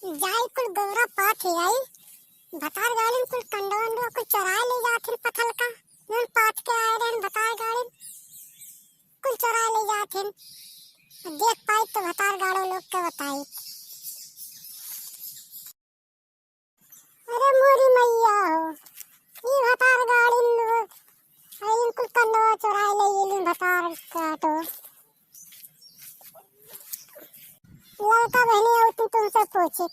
जाई कुल Gaura path I बतार गाड़िन कुल कंडवंडवा कुल चराए ले जाथिन पथल का नन पाथ के आए रहन बतार गाड़िन कुल चराए ले जाथिन देख पाई तो बतार गाड़ो लोग के बताई अरे मोरी मैया हो ई बतार गाड़िन लोग आई कुल कंडवा चराए ले गेलिन बतार का तो लड़का बहनी आओ तुमसे पूछी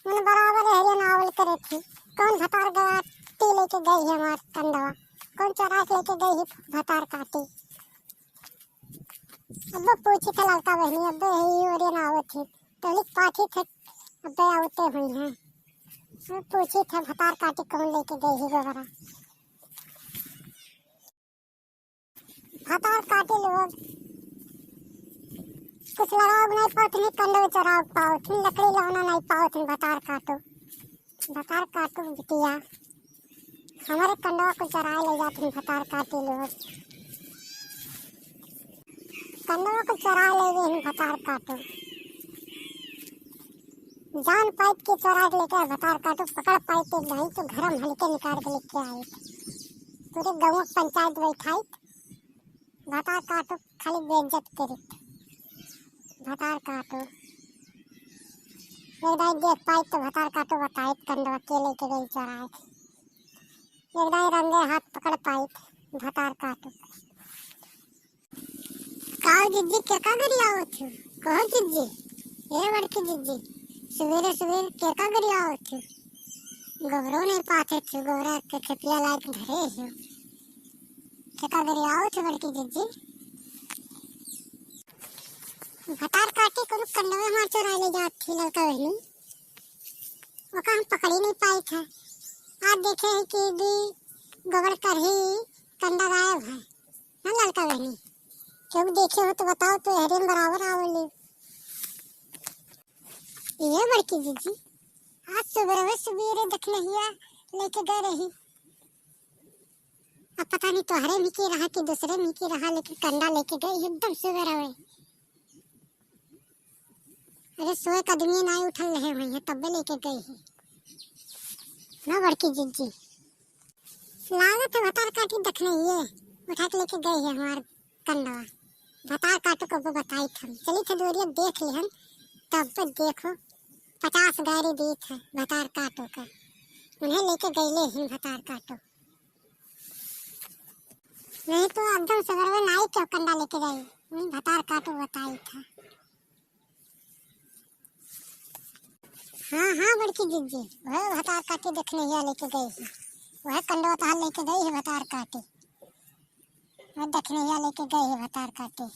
मैंने बराबर हरिया नावल करे थी कौन भतार काटी लेके गई है हमार कंडवा कौन चरा के लेके गई है भतार काटी अब पूछी था लड़का बहनी अब ही हरिया नाव थी तो लिख पाठी थे अब आवते हुई हैं पूछी था भतार काटी कौन लेके गई है गोबरा भतार काटी लोग कुछ लगाव नहीं पाओ नहीं कंडो चराव पाओ तुम लकड़ी लाना नहीं पाओ तुम बतार काटो बिटिया हमारे कंडवा को चराए ले जा तुम बतार काटी लोग कंडवा को चराए ले गए बतार काटो जान पाइप की चरा के लेकर बतार काटो पकड़ पाई तो नहीं तो घर में हल्के निकाल के लेके आए पूरे गाँव पंचायत बैठाई बतार काटो खाली बेइज्जत करी भतार काटो एक दाई देख पाई तो भतार काटो बताई कंडवा के लेके गई चराए एक दाई रंगे हाथ पकड़ पाई भतार काटो काओ जिज्जी के का गरी आओ छु कहो जिज्जी ए बड़की जिज्जी सवेरे सवेरे के का गरी आओ छु गोबरो नहीं पाते छु गोबरा के खेतिया लायक धरे हो के का गरी आओ छु बड़की जिज्जी भतार काटी को कंडवे मार चुरा ले जाती लड़का बहनी वो हम पकड़ ही नहीं पाई था आज देखे हैं कि भी गोबर कर ही कंडा गायब है ना लड़का बहनी क्यों देखे हो तो बताओ तो हरियन बराबर आवले ये बड़की जीजी आज सुबह सवेरे दखनहिया लेके गए रही अब पता नहीं तो हरे मिकी रहा कि दूसरे मिकी रहा लेकिन कंडा लेके गए एकदम सुबह रहे अरे सोए कदमी ना उठल रहे हुए हैं तब लेके गई है ना बड़की जिज्जी लागत है भतार काटी दखने ये उठा के लेके गई है हमार कंडवा भतार काटो को बताई थम चली थे दोरिया देख ली हम तब तो देखो 50 गाड़ी दी था भतार काटो का उन्हें लेके गई ले ही भतार काटो नहीं तो एकदम सवेरे में नाई क्यों कंडा लेके गई भतार काटो बताई था हाँ बड़की जिज्जी वह भतार काटी देखने ही लेके गई है वह कंडवा तो लेके गई है भतार काटी वह देखने ही लेके गई है भतार काटी